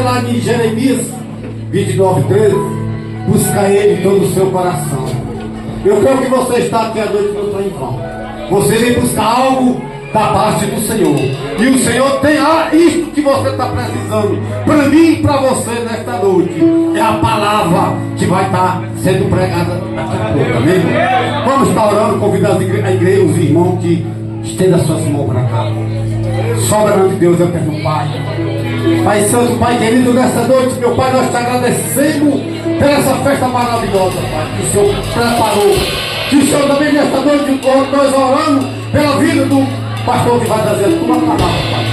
lá em Jeremias 29:13, busca Ele em todo o seu coração. Eu creio que você está aqui à noite, não está em vão. Você vem buscar algo da parte do Senhor. E o Senhor tem isto que você está precisando. Para mim e para você nesta noite. É a palavra que vai estar sendo pregada daqui a pouco. Amém? Vamos estar orando, convidando a igreja, os irmãos que estendam as suas mãos para cá. Soberano de Deus, eterno Pai. Pai Santo, Pai querido, nessa noite, meu Pai, nós te agradecemos por essa festa maravilhosa, Pai, que o Senhor preparou. Que o Senhor também nesta noite, nós oramos pela vida do pastor que vai trazer a tua palavra, Pai.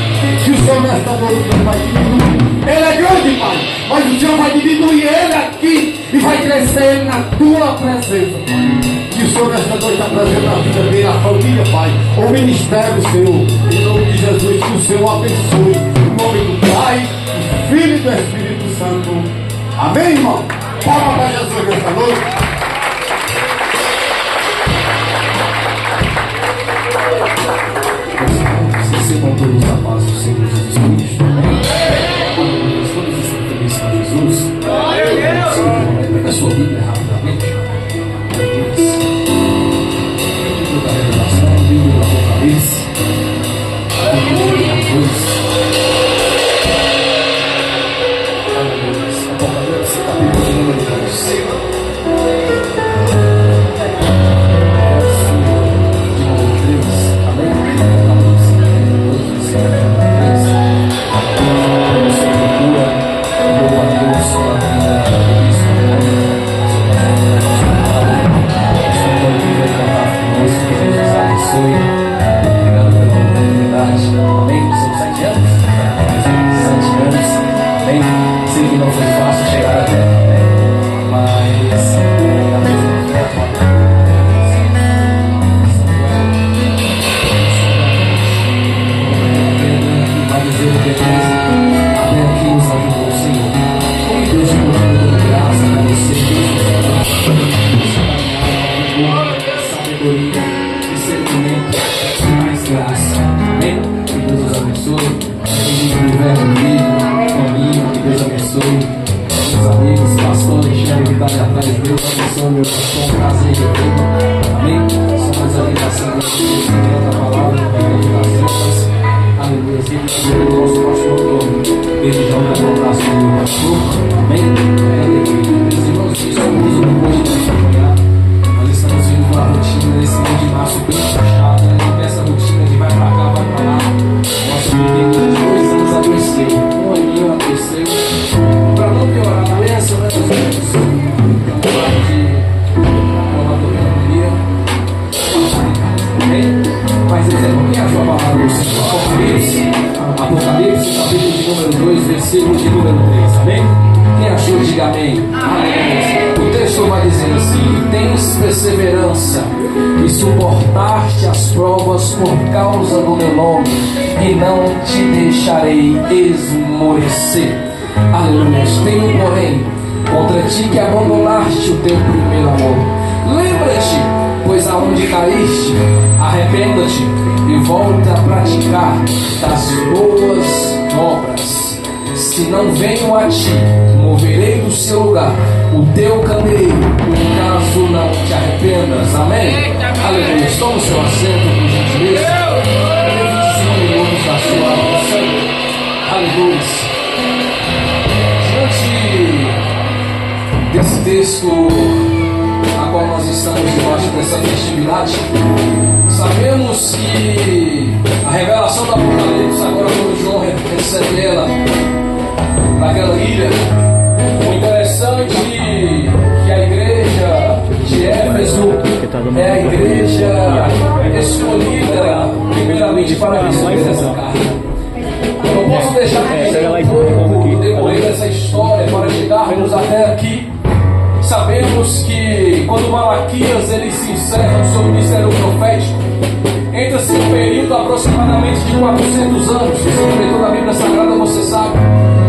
Que o Senhor nesta noite vai diminuir. Ele é grande, Pai, mas o Senhor vai diminuir ele aqui e vai crescer ele na tua presença, Pai. Que o Senhor nesta noite está trazendo a vida dele, a família, Pai, o ministério, Senhor, em nome de Jesus, que o Senhor abençoe, em nome do Pai, do Filho e do Espírito Santo. Amém, irmão? Palma para Jesus nesta noite. Recebam todos a paz do Senhor Jesus Cristo. Amém? Todos estão felizes com Jesus. Pega a sua Bíblia rapidamente. Livro da Revelação, livro do Apocalipse. Apocalipse, capítulo número 2. Obrigado pela oportunidade. Amém? São 7 anos? 7 anos. Amém? Sei que não foi fácil chegar até, né? Mas da mesma forma, vai dizer o que até aqui nos ajudou o Senhor. Como Deus te dando graça para você, sabedoria. Mais graça, amém? Que Deus os abençoe. Quem estiver comigo, que Deus abençoe. Meus amigos, pastor Alexandre que está ali atrás, Deus abençoe. Meu pastor, um prazer de ter, amém? Somos ali da Assembleia de Deus, da palavra, das outras, aleluia. Sempre o nosso pastor todo, beijão no braço do meu pastor, amém? Meus irmãos, que somos um pouco de acompanhar. Nós estamos vindo com a rotina nesse mês de março bem puxada, né? Essa rotina de vai pra cá, vai pra lá. Nosso bebê de 2 anos adoeceu, 1 aninho adoeceu. Pra não piorar a doença, né, meus amigos? Então, claro que uma pneumonia. Mas eles é quem achou a palavra do Senhor? Apocalipse, capítulo de número 2, versículo de número 3, amém? Quem achou, diga amém. Amém. O texto vai dizer assim: tens perseverança e suportaste as provas por causa do meu nome, e não te deixarei esmorecer. Aleluia. Tenho, porém, contra ti que abandonaste o teu primeiro amor. Lembra-te, pois aonde caíste, arrependa-te e volta a praticar das boas obras. Se não venho a ti, moverei do seu lugar o teu candeeiro, caso não te arrependas. Amém? Aleluia. Estou no seu assento, por gentileza. 25 minutos da sua oração. Aleluia. Diante desse texto a qual nós estamos debaixo dessa festividade, sabemos que a revelação do Apocalipse, agora quando João recebe ela naquela ilha, o interessante que a igreja de Éfeso é a igreja escolhida primeiramente para receber essa carta. Eu não posso deixar de um pouco decorrer dessa história para chegarmos até aqui. Sabemos que quando Malaquias ele se encerra no seu ministério profético, entra-se um período aproximadamente de 400 anos. Se você leitor da Bíblia Sagrada, você sabe.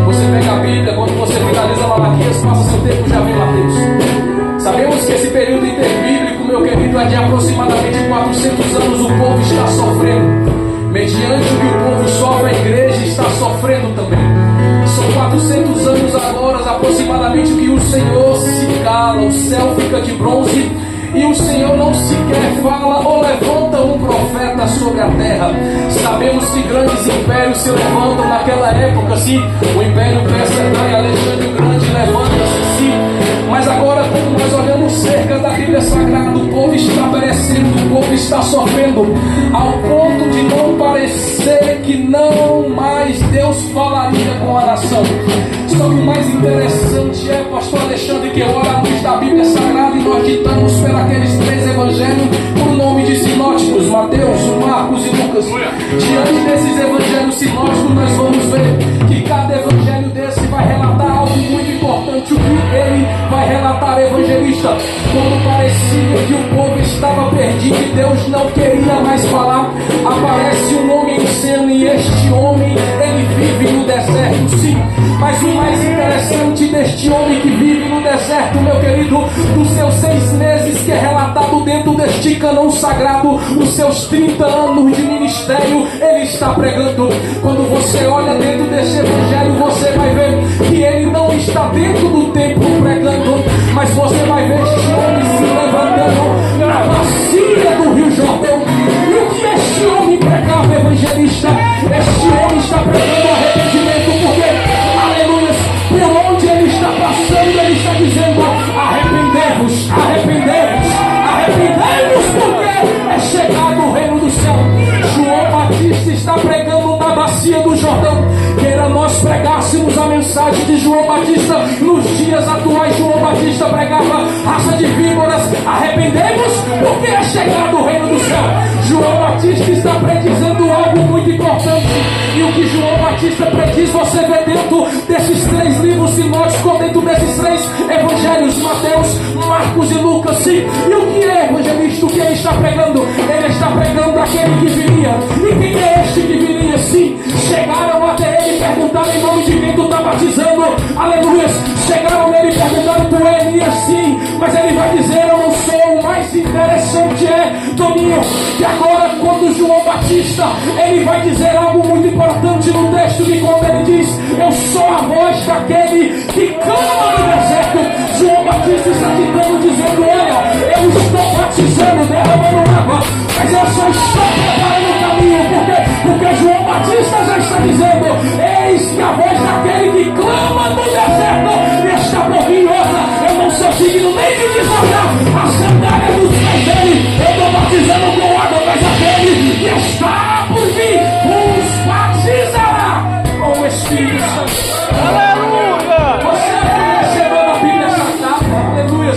Você pega a Bíblia, quando você finaliza Malaquias, passa seu tempo, já vem Mateus. Sabemos que esse período interbíblico, meu querido, é de aproximadamente 400 anos. O povo está sofrendo. Mediante o que o povo sofre, a igreja está sofrendo também. São 400 400 anos agora, aproximadamente, que o Senhor se cala, o céu fica de bronze, e o Senhor não sequer fala ou levanta um profeta sobre a terra. Sabemos que grandes impérios se levantam naquela época, sim. O Império Persa e Alexandre o Grande levanta-se, sim. Mas agora, quando nós olhamos cerca da Bíblia Sagrada, o povo está perecendo, o povo está sofrendo, ao ponto de não parecer que não mais Deus falaria com a nação. Só que o mais interessante é, pastor Alexandre, que olha a luz da Bíblia Sagrada e nós ditamos pelos 3 evangelhos por nome de sinóticos, Mateus, Marcos e Lucas. Diante desses evangelhos sinóticos, nós vamos ver que cada evangelho desse vai relatar algo muito importante. O que ele vai relatar, evangelista? Quando parecia que o povo estava perdido e Deus não queria mais falar, aparece um homem em cena, e este homem, ele vive no deserto, sim. Mas o mais interessante deste homem que vive no deserto, meu querido, dos seus 6 meses que é relatado dentro deste cânon sagrado, os seus 30 anos de ministério, ele está pregando. Quando você olha dentro desse evangelho, você vai ver que ele não está dentro do templo pregando, mas você vai ver este homem se levantando na bacia do Rio Jordão. E o que este homem pregava, evangelista? Este homem está pregando arrependimento, porque por onde ele está passando, ele está dizendo: arrependemos, arrependemos, arrependemos, porque é chegado o reino do céu. João Batista está pregando na bacia do Jordão. Queira nós pregássemos a mensagem de João Batista nos dias atuais. João Batista pregava: raça de víboras, arrependemos, porque é chegado o reino do céu. João Batista está predizendo algo muito importante, e o que João Batista prediz, você vê dentro desses 3 livros sinóticos, dentro desses 3 evangelhos, Mateus, Marcos e Lucas, sim. E o que é, evangelista? O que ele está pregando? Ele está pregando aquele que viria. E quem é este que viria? Sim, chegaram até ele e perguntaram: em nome de quem tu está batizando? Aleluia. Chegaram nele e perguntaram: tu é Elias? Sim, mas ele vai dizer: eu não sou. O mais interessante é, Toninho, que agora, quando João Batista, ele vai dizer algo muito importante no texto, que quando ele diz: eu sou a voz daquele que clama no deserto. João Batista está dizendo: olha, eu estou batizando, derramando água, mas eu só estou preparando o caminho, porque João Batista já está dizendo: eis que a voz daquele que clama no deserto está por vir. Outra, eu não sou digno nem de desatar a sandália dos pés dele. Eu estou batizando com água, mas aquele que está por vir os batizará com o Espírito Santo. Aleluia! Você recebeu a Bíblia Sagrada, aleluia.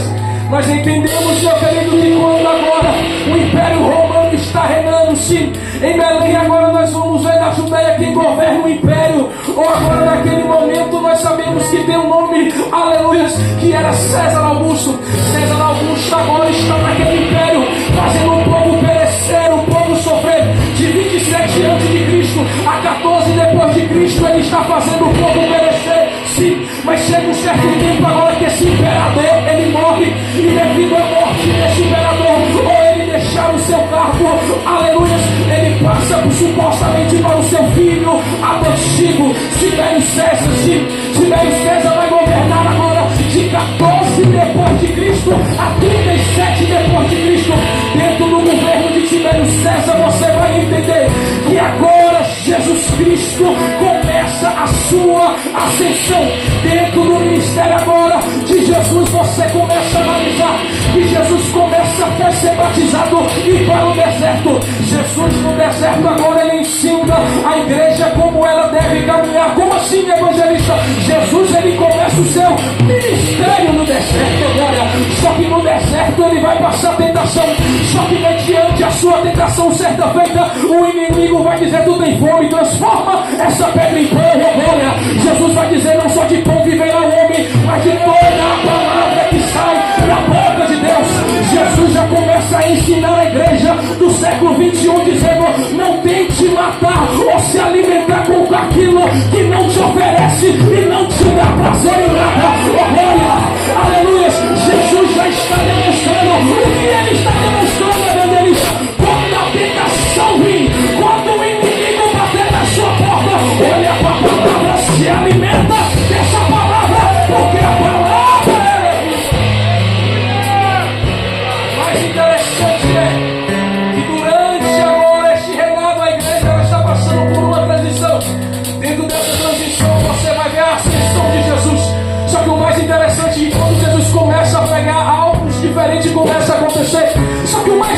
Nós entendemos, meu querido, que quando agora o Império Romano está reinando, sim, em Belém, agora nós vamos ver na Judeia quem governa o Império, ou agora naquele momento nós sabemos que tem um nome, aleluia, que era César Augusto. César Augusto agora está naquele Império, fazendo o povo perecer, o povo sofrer. De 27 a.C. a 14 depois de Cristo, ele está fazendo o povo perecer, sim, mas chega um certo tempo agora que esse imperador, ele morre, e devido à morte desse imperador, ou ele deixar o seu cargo, aleluia, ele passa supostamente para o seu filho adotivo, Tibério César. Sim, Tibério César vai governar agora de 14 depois de Cristo a 37 depois de Cristo. Dentro do governo de Tibério César, você vai entender que agora Jesus Cristo começa a sua ascensão. Dentro do ministério agora de Jesus, você começa a analisar que Jesus começa a ser batizado e ir para o deserto. Jesus no deserto agora ele ensina a igreja como ela deve caminhar. Como assim, evangelista? Jesus ele começa o seu ministério no deserto agora. Só que no deserto ele vai passar tentação. Só que mediante a sua tentação certa feita, o inimigo vai dizer: tu tem fome, transforma essa pedra em pão. Agora Jesus vai dizer: não só de pão viverá o homem, mas de toda a palavra que sai da boca de Deus. Jesus já começa a ensinar a igreja do século 21, dizendo: não tente matar ou se alimentar com aquilo que não te oferece e não te dá prazer em nada. Olha, aleluia, Jesus já está demonstrando o que ele está demonstrando, evangelista. Quando a tentação vir, quando o inimigo bater na sua porta, olha para a palavra, se alimenta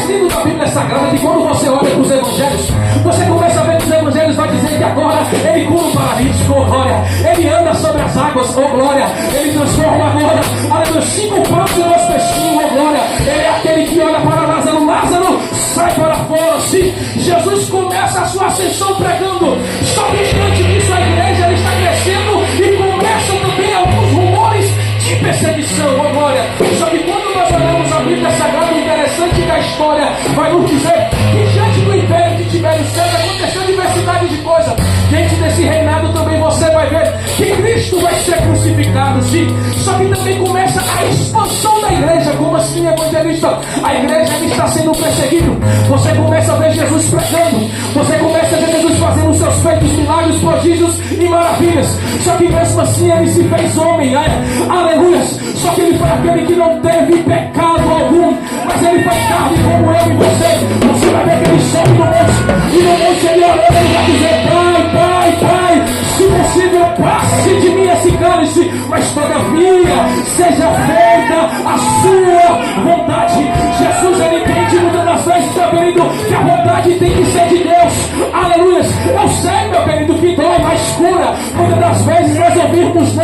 mais lindo da Bíblia Sagrada é que quando você olha para os evangelhos, você começa a ver que os evangelhos vai dizer que agora ele cura o paralítico, oh glória, ele anda sobre as águas, oh glória, ele transforma agora, aleluia, 5 pães e 2 peixinhos, oh glória, ele é aquele que olha para Lázaro, Lázaro, sai para fora. Sim, Jesus começa a sua ascensão pregando, só que diante disso a igreja ela está crescendo e começam também alguns rumores de perseguição, oh glória. Só que quando nós olhamos a Bíblia Sagrada, o interessante da história vai nos dizer que diante do império de Tibério César aconteceu diversidade de coisas. Dentro desse reinado também você vai ver que Cristo vai ser crucificado, sim. Só que também começa a expansão da igreja. Como assim, evangelista? A igreja está sendo perseguida. Você começa a ver Jesus pregando, você começa a ver Jesus fazendo os seus feitos, milagres, prodígios e maravilhas. Só que mesmo assim ele se fez homem, aleluia. Só que ele foi aquele que não teve pecado algum, mas ele foi carne como eu e você. Você vai ver que ele sobe no monte, e no monte ele orando, ele vai dizer: Pai, Pai, se possível passe de mim esse cálice, mas todavia seja feita a sua vontade. Jesus ele entende muitas das vezes, meu querido, que a vontade tem que ser de Deus, aleluia. Eu sei, meu querido, que dói, mas cura. Muitas das vezes nós ouvirmos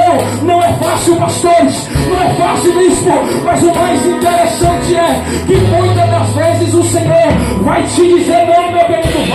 não é fácil, pastores, não é fácil, bispo, mas o mais interessante é que muitas das vezes o Senhor vai te dizer: não, meu querido,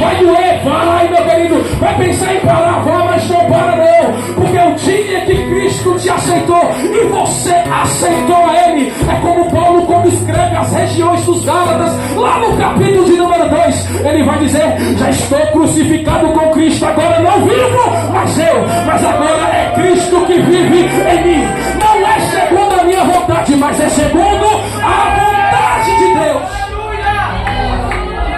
vai doer, vai, meu querido, vai pensar em parar, vai, mas não para não, porque o dia que Cristo te aceitou e você aceitou a Ele, é como Paulo quando escreve as regiões dos Gálatas, lá no capítulo de número 2, ele vai dizer: já estou crucificado com Cristo, agora não vivo, mas agora é Cristo que vive em mim. Não é segundo a minha vontade, mas é segundo a vontade de Deus.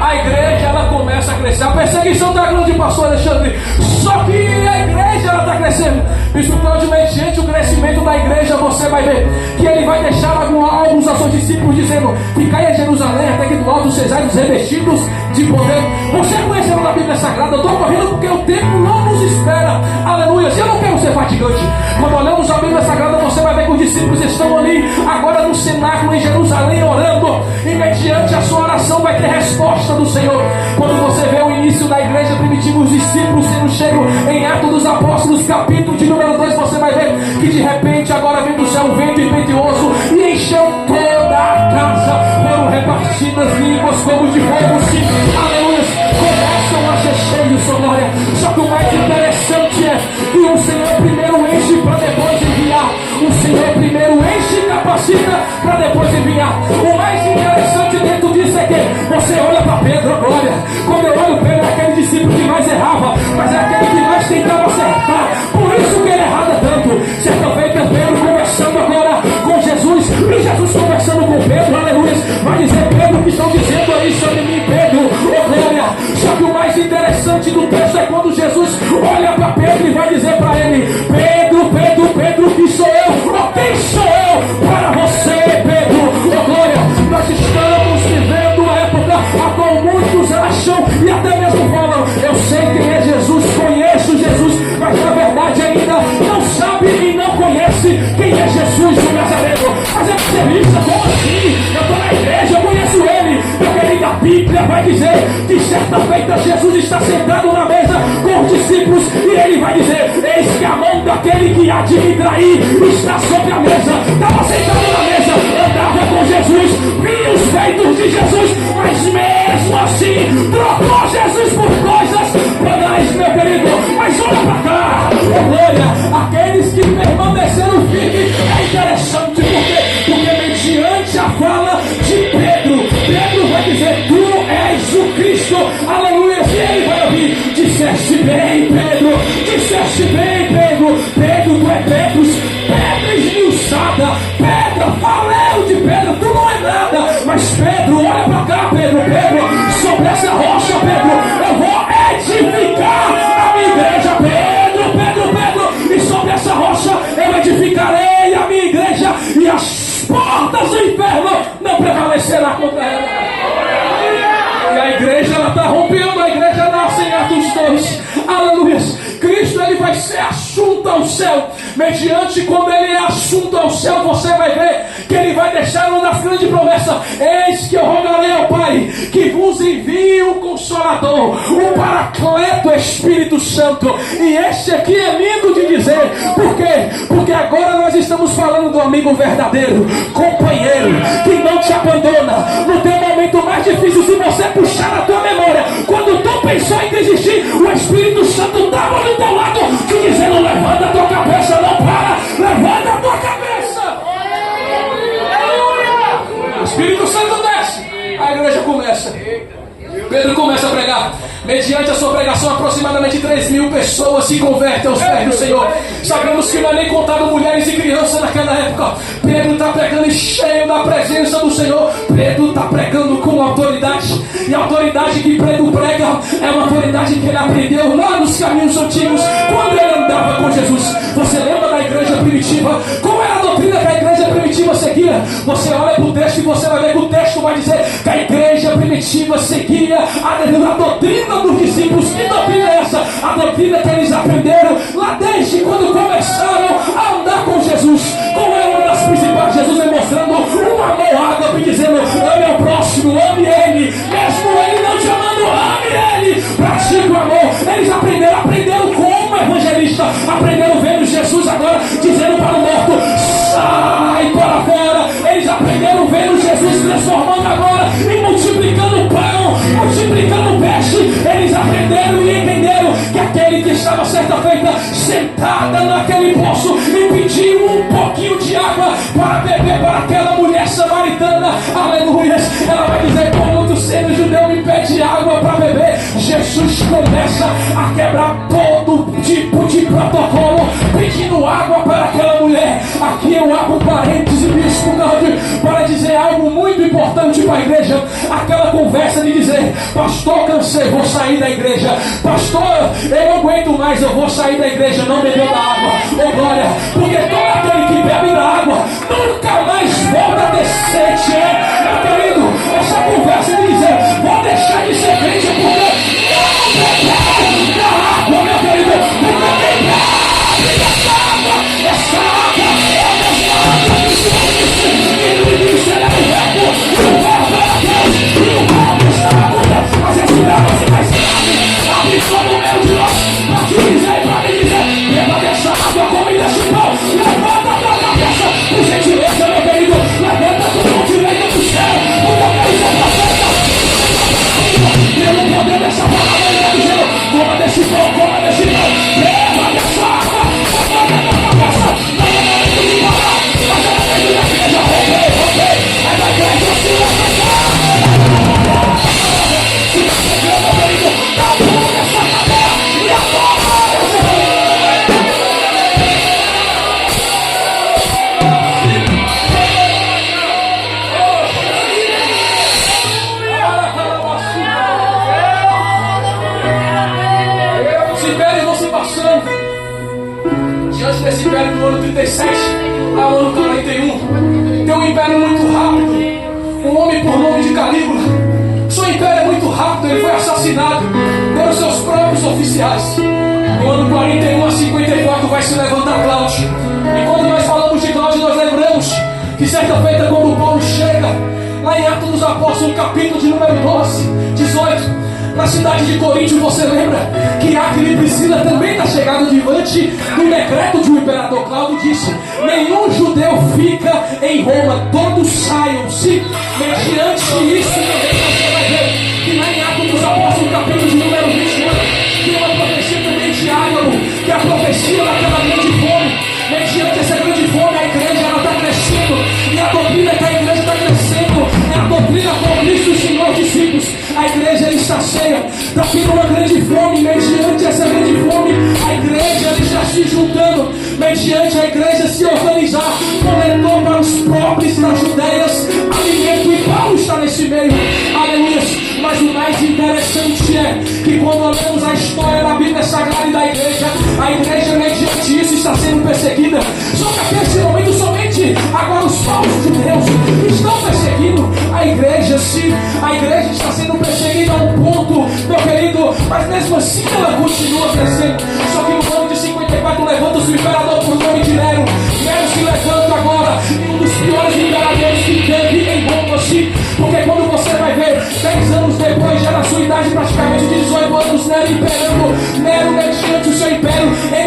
A igreja ela começa a crescer. A perseguição está grande, pastor Alexandre. Só que a igreja ela está crescendo. Bispo Cláudio, mediante o crescimento da igreja, você vai ver que ele vai deixar alguns aos seus discípulos dizendo: ficai em Jerusalém até que do alto sejais revestidos de poder. Você conheceu na Bíblia Sagrada? Eu estou correndo porque o tempo não nos espera. Aleluia. Eu não quero ser fatigante. Quando olhamos a Bíblia Sagrada, você vai ver que os discípulos estão ali agora no cenáculo em Jerusalém orando, e mediante a sua oração vai ter resposta do Senhor. Quando você vê o início da igreja primitiva, os discípulos sendo cheios em Atos dos Apóstolos, capítulo de número 2, você vai ver que de repente agora vem do céu um vento impetuoso e encheu toda a casa. Foram repartidas línguas como de fogo, sim, aleluia. Começam a ser cheios, sua glória. Só que o mais interessante é que o Senhor primeiro enche para depois enviar. O Senhor primeiro enche e capacita para depois enviar. O mais interessante dentro disso é que você olha para Pedro, glória. Quando eu olho Pedro, é aquele discípulo que mais errava, mas é aquele que mais tentava acertar. Por isso que ele errava tanto. Certa feita, Pedro conversando agora com Jesus, e Jesus conversando com Pedro, aleluia. Vai dizer: Pedro, que estão dizendo aí sobre mim, Pedro, oh glória. Só que o mais interessante do texto é quando Jesus olha para Pedro e vai dizer para ele: Pedro, Pedro, Pedro, que sou eu? Oh, quem sou eu para você, Pedro? Oh glória. Nós estamos vivendo a época a qual muitos acham e até mesmo falam: eu sei quem é Jesus, conheço Jesus, mas na verdade ainda não sabe e não conhece quem é Jesus o Nazareno. Mas é evangelista, como assim? Eu estou na igreja, eu conheço ele. Meu querido, a Bíblia vai dizer que certa feita Jesus está sentado na mesa com os discípulos, e ele vai dizer: eis que a mão daquele que há de me trair está sobre a mesa. Estava sentado na mesa, andava com Jesus, via os feitos de Jesus, mas mesmo assim trocou Jesus por coisas banais, meu querido. Mas olha para cá, oh glória, aqueles que permaneceram firmes. É interessante porque mediante a fala de Pedro vai dizer: tu és o Cristo, aleluia. E ele vai ouvir: disseste bem, Pedro, disseste bem, Pedro. Pedro, tu é pedra esmiuçada, pedra, falei de Pedro, tu não é nada. Mas Pedro, olha para cá, Pedro, sobre essa rocha, Pedro, eu vou edificar a minha igreja, Pedro, e sobre essa rocha eu edificarei a minha igreja, e as portas do inferno não prevalecerá contra ela. E a igreja ela está rompendo, a igreja nasce em Atos 2, aleluia. Cristo ele vai ser assunto assunto ao céu. Mediante quando ele é assunto ao céu, você vai ver que ele vai deixar uma grande promessa: eis que eu rogarei ao Pai que vos envie o Consolador, o Paracleto, Espírito Santo. E esse aqui é lindo de dizer. Por quê? Porque agora nós estamos falando do amigo verdadeiro, companheiro, que não te abandona no teu momento mais difícil. Se você puxar a tua memória, quando tu pensou em desistir, o Espírito Santo estava do teu lado, te dizendo: levanta a tua cabeça, não para, levanta a tua cabeça. Aleluia! O Espírito Santo desce, a igreja começa. Pedro começa a pregar. Mediante a sua pregação, aproximadamente 3.000 pessoas se convertem aos pés do Senhor. Sabemos que não é nem contado mulheres e crianças naquela época. Pedro está pregando cheio da presença do Senhor. Pedro está pregando com autoridade. E a autoridade que Pedro prega é uma autoridade que ele aprendeu lá nos caminhos antigos, quando ele andava com Jesus. Você lembra da igreja primitiva? Qual era a doutrina que a igreja primitiva seguia? Você olha para o texto e você vai ver que o texto vai dizer que a igreja primitiva seguia a doutrina dos discípulos. Que doutrina é essa? A doutrina que eles aprenderam lá desde quando começaram a andar com Jesus. Qual é uma das principais? Jesus vem mostrando um amor ágape, dizendo: ame ao próximo, ame ele, mesmo ele não te amando, ame ele, pratique o amor. Eles aprenderam como evangelista, aprenderam vendo Jesus agora dizendo para o morto: sai para fora. Eles aprenderam vendo Jesus transformando agora e multiplicando pão, multiplicando peixe. Eles aprenderam e entenderam que aquele que estava certa feita sentada naquele poço e pediu um pouquinho de água para beber para aquela mulher samaritana, aleluia, ela vai dizer: como tu sendo judeu me pede água para beber? Jesus começa a quebrar todo tipo de protocolo, pedindo água para aquela mulher. Aqui eu abro parênteses, bispo Cláudio, para dizer algo muito importante para a igreja. Aquela conversa de dizer: pastor, cansei, vou sair da igreja. Pastor, eu não aguento mais, eu vou sair da igreja. Não bebeu da água, oh glória, porque todo aquele que bebe da água nunca mais volta a ter sede. Meu querido, essa conversa de dizer: vou deixar de ser crente porque não bebeu da água, meu querido, porque quem bebe dessa água, essa água é a mesma água que o Senhor disse. E no início era o verbo, e o verbo era Deus, e o verbo estava com Deus. Mas esse verbo se faz carne, habitou no meio de nós, para te dizer e para me dizer: beba dessa água, come desse pão, levanta a tua cabeça, por gentileza, meu querido, levanta a tua mão direita do céu, porque eu quero ser profeta. Pelo poder dessa palavra, ele está dizendo: coma desse pão, coma desse pão, beba dessa água, levanta a tua cabeça. Não é momento de parar, mas é momento da igreja romper, é da igreja se levantar. Se você quer, meu querido, dá um pulo nessa cadeira e agora você vai. Diante desse império do ano 37 ao ano 41, tem um império muito rápido. Um homem por nome de Calígula, seu império é muito rápido, ele foi assassinado pelos seus próprios oficiais. No ano 41 a 54 vai se levantar Cláudio. E quando nós falamos de Cláudio, nós lembramos que certa feita, quando Paulo chega lá em Atos dos Apóstolos, capítulo de número 12, 18, na cidade de Coríntio, você lembra que Áquila e Priscila também está chegando diante do decreto de um imperador. Cláudio disse: nenhum judeu fica em Roma, todos saiam-se. Mediante isso também você vai ver que lá em Atos dos Apóstolos, capítulo de número 21, tem uma profecia também de Ágamo, que é a profecia daquela grande fome. Mediante essa grande fome, a igreja está crescendo, e a doutrina que a igreja está crescendo é a doutrina com Cristo e Senhor discípulos. A igreja está cheia, está vindo uma grande fome. Mediante essa grande fome, a igreja está se juntando. Mediante a igreja se organizar, coletou para os próprios das Judeias alimento, e Paulo está nesse meio, aleluia. Mas o mais interessante é que quando olhamos a história da Bíblia Sagrada e da igreja, a igreja mediante isso está sendo perseguida. Só que até esse momento somente agora os falsos judeus estão perseguindo a igreja. Sim, a igreja está sendo perseguida a um ponto, meu querido, mas mesmo assim ela continua crescendo. Só que no ano de 54 levanta-se o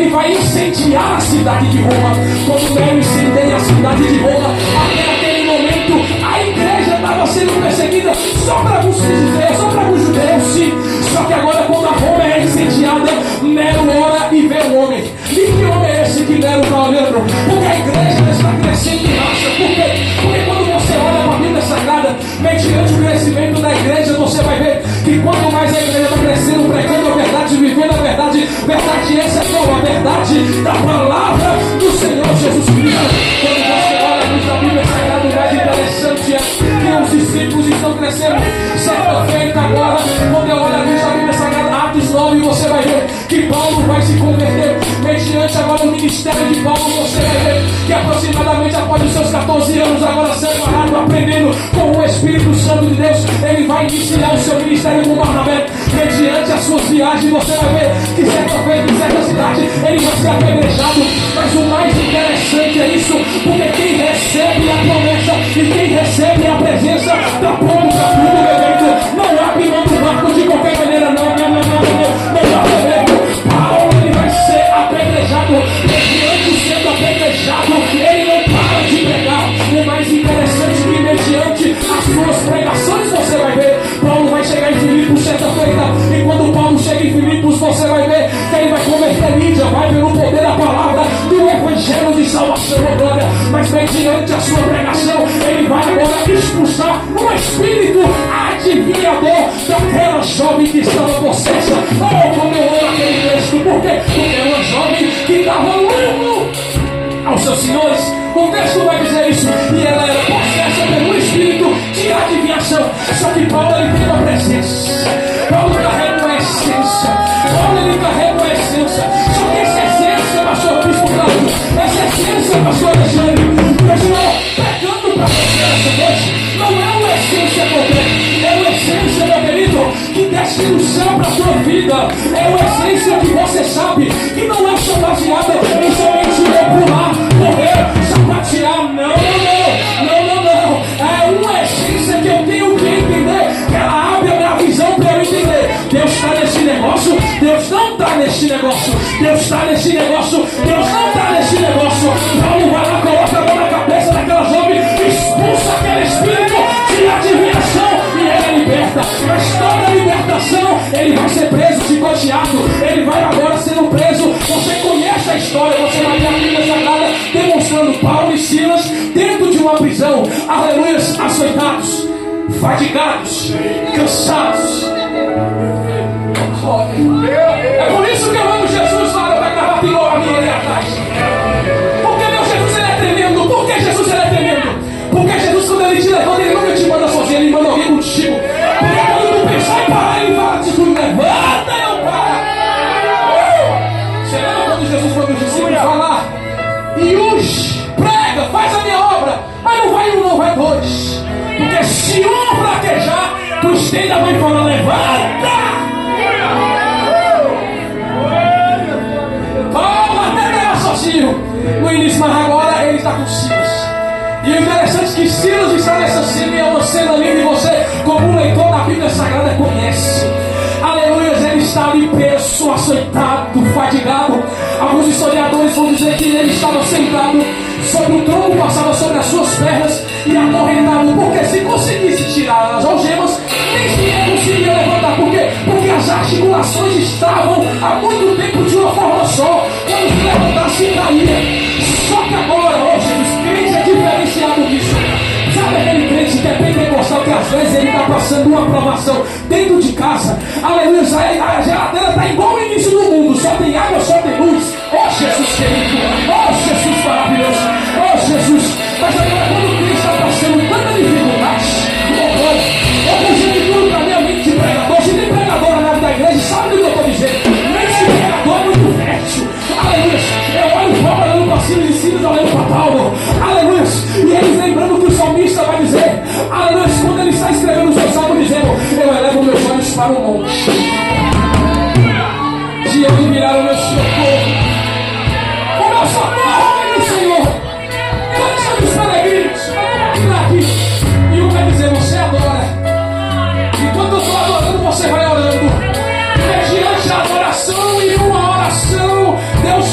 ele vai incendiar a cidade de Roma. Quando Nero incendeia a cidade de Roma, até aquele momento a igreja estava sendo perseguida só para alguns cristãos, só para alguns judeus, sim. Só que agora, quando a Roma é incendiada, Nero ora e vê um homem. E que homem é esse que Nero está olhando? Porque a igreja está crescendo em massa. Por quê? Porque quando você olha para a Bíblia Sagrada, mediante o crescimento da igreja, você vai ver que quanto mais a igreja está crescendo, pregando a verdade, vivendo a verdade, verdade essa é só a verdade da palavra do Senhor Jesus Cristo. Quando você olha para a Bíblia Sagrada, o mais interessante é que os discípulos estão crescendo. Certa feita agora, quando eu olho a Bíblia Sagrada, Atos 9, você vai ver que Paulo vai se converter. Mediante agora o ministério de Paulo, você vai ver que aproximadamente após os seus 14 anos, agora separado, aprendendo com o Espírito Santo de Deus, ele vai iniciar o seu ministério com Barnabé. Mediante as suas viagens, você vai ver que certa feita em certa cidade, ele vai ser apedrejado. Mas o mais interessante é isso, porque quem recebe a promessa e quem recebe a presença da pronto para tudo, meu evento. Não abre mão do barco de qualquer maneira, não abre evento. Paulo, ele vai ser apedrejado. Mediante sendo apedrejado, ele não para de pregar. O mais interessante é que mediante as suas pregações, você vai ver, Paulo vai chegar em Filipos certa feita. E quando Paulo chega em Filipos, você vai ver que ele vai converter Lídia, vai ver o poder da palavra do evangelho de salvação, glória. Mas mediante a sua pregação, ele vai agora expulsar o espírito adivinhador daquela jovem que estava possessa. Oh, como eu amo aquele texto. Por quê? Porque é uma jovem que dava luto aos seus senhores. O texto vai dizer isso. E ela era possessa pelo espírito de adivinhação. Só que Paulo, ele tem uma presença. Paulo carrega uma essência. Paulo, ele carrega uma essência. Só que essa essência, pastor Bispo Cláudio, essa essência, pastor Alexandre, continua pegando para você essa noite. Não é uma essência concreta. É uma essência, meu querido, que desce do céu para a sua vida. É uma essência que você sabe que não é só baseada em somente pular, correr, sapatear. Não. É uma essência que eu tenho que entender, que ela abre a minha visão para eu entender. Deus está nesse negócio, Deus não está nesse negócio. Deus está nesse negócio, Deus não está nesse negócio. Paulo vai lá, coloca a mão na cabeça daquela jovem, expulsa aquele espírito de adivinhação e ele liberta. Mas toda libertação, ele vai ser preso, chicoteado. Ele vai agora sendo preso. Você conhece a história, você vai ver a Bíblia Sagrada demonstrando Paulo e Silas dentro de uma prisão, aleluia, açoitados, fadigados, cansados. É por isso que eu amo Jesus, lá vai gravar de novo a minha ali atrás. Porque meu Jesus, ele é tremendo. Por que Jesus, ele é tremendo? Porque Jesus, quando ele te levanta, ele nunca te manda sozinho, ele manda alguém contigo. Porque quando tu pensar em parar, ele fala, te levanta, não para. Você lembra quando Jesus foi para os discípulos? Vai lá e unge, prega, faz a minha obra. Mas não vai um, não vai dois. Porque se um fraquejar, tu estende a mão e fala, levanta. Paulo até era sozinho no início, mas agora ele está com Silas. E o interessante é que Silas está nessa cena, é uma cena linda e você, como um leitor da Bíblia Sagrada, conhece. Aleluia, ele está ali preso, açoitado, fadigado. Alguns historiadores vão dizer que ele estava sentado sobre o tronco, passava sobre as suas pernas e acorrentado. Porque se conseguisse tirar as algemas, nem sequer conseguia levantar. Por quê? Porque as articulações estavam há muito tempo de uma forma só. Quando se levantasse, caía. Só que agora, hoje, os crentes é diferenciado disso. Sabe aquele crente que é pentecostal, que às vezes ele está passando uma provação dentro de casa? Aleluia, a geladeira está igual ao início do mundo, só tem água, só tem luz. Oh Jesus querido, oh Jesus maravilhoso, oh Jesus. Mas agora quando o crente está passando tanta dificuldade, eu puxei tudo para minha mente de pregador. Se tem pregador na da igreja, sabe do que eu estou dizendo? Esse pregador é muito fértil. Aleluia, eu olho o Paulo olhando para cima e Silas olhando para Paulo. Aleluia, e eles lembrando que o salmista vai dizer, aleluia, quando ele está escrevendo o seu salmo dizendo, eu elevo meus olhos para o monte, de onde virá o meu socorro. O meu socorro vem do Senhor. Todos os peregrinos vão aqui. E um vai dizer, você adora. Enquanto eu estou adorando, você vai orando. Mediante a adoração e uma oração, Deus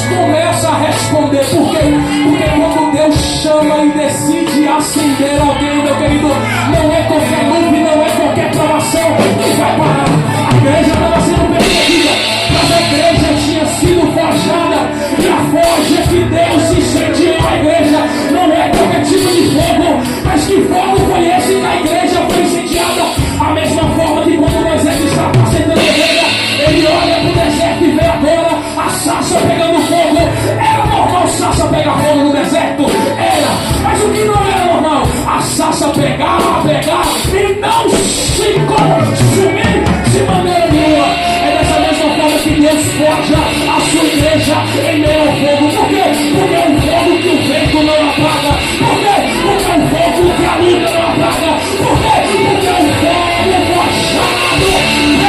acender alguém, meu querido. Não é qualquer nuvem, não é qualquer provação que vai parar. A igreja estava sendo perseguida, mas a igreja tinha sido forjada. E a forja que Deus incendiou a igreja não é qualquer tipo de fogo, mas que fogo foi esse que a igreja foi incendiada? A mesma forma que quando Moisés estava apacentando a ovelha, ele olha para o deserto e vê agora a sarça pegando fogo. Era normal sarça pegar fogo no deserto? Era. Mas o que não era normal? A sarça pegar e não se consumir de maneira nenhuma. É dessa mesma forma que Deus forja a sua igreja em meio ao fogo. Por quê? Porque é um fogo que o vento não apaga. Por quê? Porque é um fogo que a luta não apaga. Por quê? Porque é um fogo forjado pelo Senhor.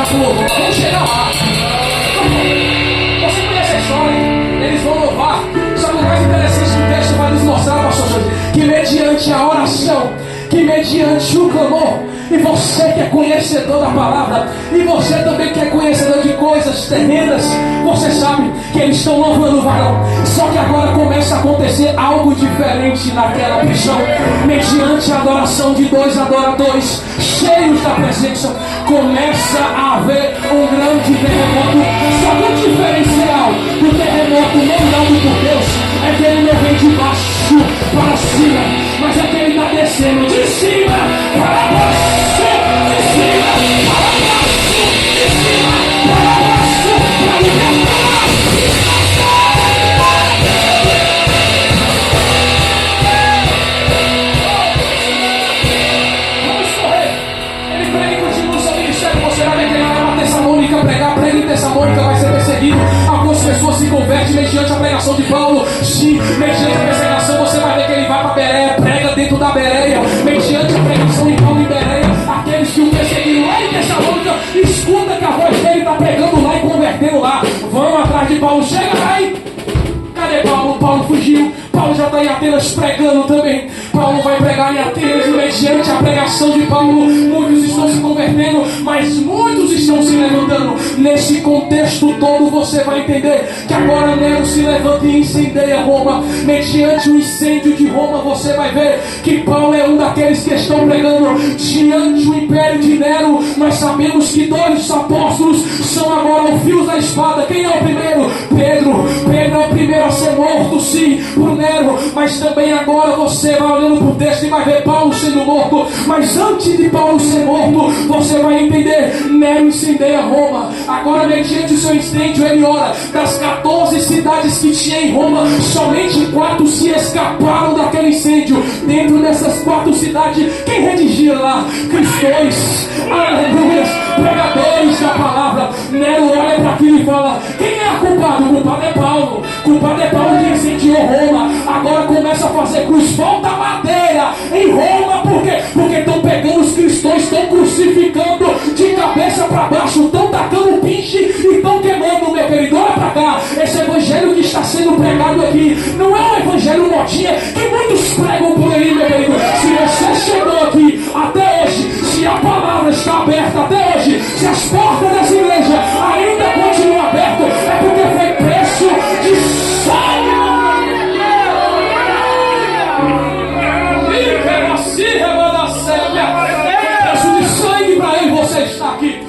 Vamos chegar lá. Você conhece a história? Eles vão louvar. Só que o mais interessante que o texto vai nos mostrar, pastor Jorge, que mediante a oração, que mediante o clamor, e você que é conhecedor da palavra, e você também que é conhecedor de coisas terrenas, você sabe que eles estão louvando o varão. Só que agora começa a acontecer algo diferente naquela prisão. Mediante a adoração de 2 adoradores cheios da presença, começa a haver um grande terremoto. Só que o diferencial do terremoto mandado por Deus é que ele não vem de baixo para cima, mas é que ele está descendo de cima para baixo, de cima para baixo, de cima para baixo, para libertar. Vamos correr. Ele prega e continua o seu ministério. Você vai ver que ele vai para Tessalônica pregar. Prega em Tessalônica, vai ser perseguido. Algumas pessoas se convertem mediante a pregação de Paulo. Sim, mediante a pregação você vai ver que ele vai para Bereia, prega dentro da Bereia. Mediante a pregação de Paulo em Bereia, aqueles que o perseguiram lá em Tessalônica, escuta que a voz dele está pregando lá e convertendo lá. Vão atrás de Paulo, chega aí. Cadê Paulo? Paulo fugiu. Paulo já está em Atenas pregando também. Paulo vai pregar em Atenas e mediante a pregação de Paulo, muitos estão se convertendo, mas muitos estão se levantando. Nesse contexto todo você vai entender que agora Nero se levanta e incendeia Roma. Mediante o incêndio de Roma você vai ver que Paulo é um daqueles que estão pregando diante do império de Nero. Nós sabemos que 2 apóstolos são agora os fios da espada. Quem é o primeiro? Pedro. Pedro é o primeiro a ser morto, sim, por Nero. Mas também agora você vai olhando para o texto e vai ver Paulo sendo morto. Mas antes de Paulo ser morto, você vai entender, Nero incendeia Roma. Agora mediante o seu incêndio ele ora. Das 14 cidades que tinha em Roma, somente 4 se escaparam daquele incêndio. Dentro dessas 4 cidades, quem redigia lá? Cristãos, aleluia, pregadores da palavra. Nero olha para aquilo e fala, quem é a culpada? O culpado é Paulo. O culpado é Paulo que incendiou Roma. Agora começa a fazer cruz, volta madeira em Roma. Por quê? Porque estão pegando os cristãos, estão crucificando de cabeça para baixo, estão tacando pinche e estão queimando, meu querido. Olha para cá, esse evangelho que está sendo pregado aqui não é um evangelho modinha que muitos pregam por aí, meu querido. Se você chegou aqui até hoje, se a palavra está aberta até hoje, se as portas dessa igreja ainda continuam abertas, é porque foi preço de sangue. Preço de sangue para ele, você está aqui.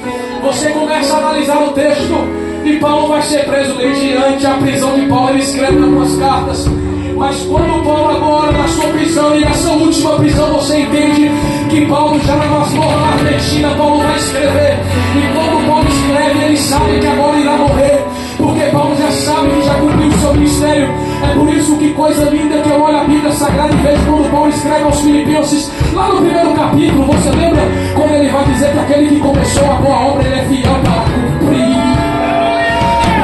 Você começa a analisar o texto e Paulo vai ser preso mediante a prisão de Paulo. Ele escreve algumas cartas. Mas quando Paulo agora na sua prisão, e nessa última prisão você entende que Paulo já na masmorra argentina, Paulo vai escrever. E quando Paulo escreve, ele sabe que agora irá morrer, porque Paulo já sabe que já cumpriu o seu ministério. É por isso que coisa linda que eu olho a Bíblia Sagrada e vejo quando Paulo escreve aos Filipenses, lá no primeiro capítulo, você lembra? Quando ele vai dizer que aquele que começou a boa obra, ele é fiel para cumprir.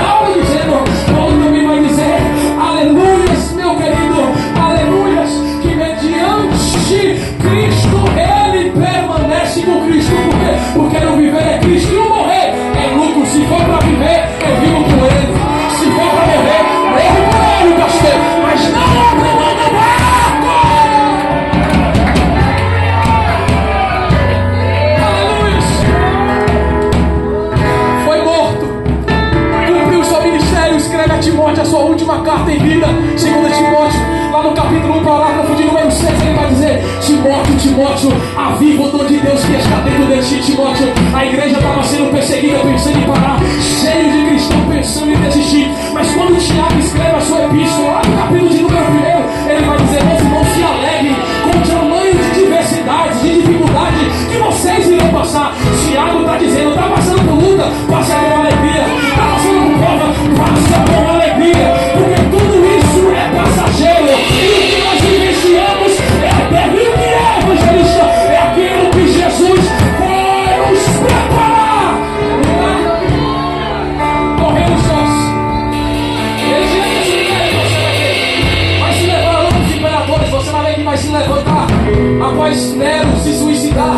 Paulo dizendo, Paulo também vai dizer, aleluias, meu querido, aleluias, que mediante Cristo, ele permanece com Cristo. Por quê? Porque no viver é Cristo e no morrer é lucro. Se for para viver, eu vivo com ele. Se for para morrer, morro com ele, pastor. Mas não abra mão do barco. Aleluia. Timóteo, aviva o dom de Deus que está dentro de ti, Timóteo. A igreja estava sendo perseguida, pensando em parar, cheio de cristãos pensando em desistir. Mas quando Tiago escreve a sua epístola, lá no capítulo de número 1, ele vai dizer: meus irmãos, se alegrem com o tamanho de diversidade, de dificuldade que vocês irão passar. Tiago está dizendo: está passando por luta, passa com alegria. Está passando por prova, passa com alegria, porque tudo isso é passageiro. E o que nós vivenciamos é eterno. E o que é, evangelista? É aquilo que Jesus vai nos preparar. Correndo sós. Ele diz que você vai se levar a outros imperadores. Você vai ver que vai se levantar após Nero se suicidar.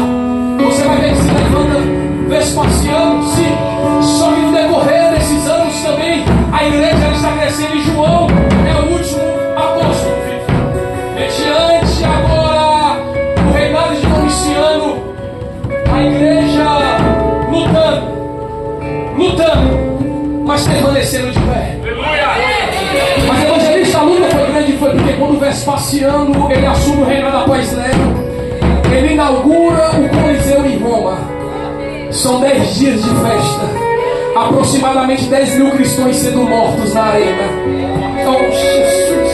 Você vai ver que se levanta Vespasiano, sim. Só que no decorrer desses anos também a igreja está crescendo. E João é o último apóstolo, mediante agora o reinado de Domiciano, a igreja lutando, mas permanecendo de pé. Mas evangelista, a luta foi grande, foi porque quando Vespasiano ele assume o reino da paz leve, ele inaugura o Coliseu em Roma. São 10 dias de festa, aproximadamente 10.000 cristãos sendo mortos na arena. Então, Jesus,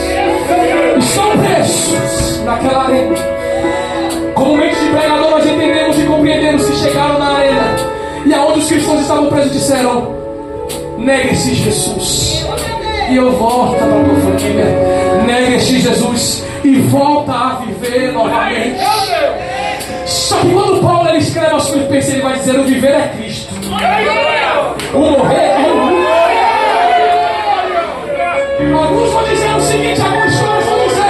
estão presos naquela arena. Comumente de pregador nós entendemos e compreendemos que chegaram na arena e aonde os cristãos estavam presos disseram: negue-se Jesus e eu volto para a tua família. Negue-se Jesus e volta a viver novamente. Só que quando Paulo ele escreve aos Filipenses, ele vai dizer: o viver é Cristo, o morrer é lucro. Alguns vão dizer o seguinte, algumas histórias vão dizer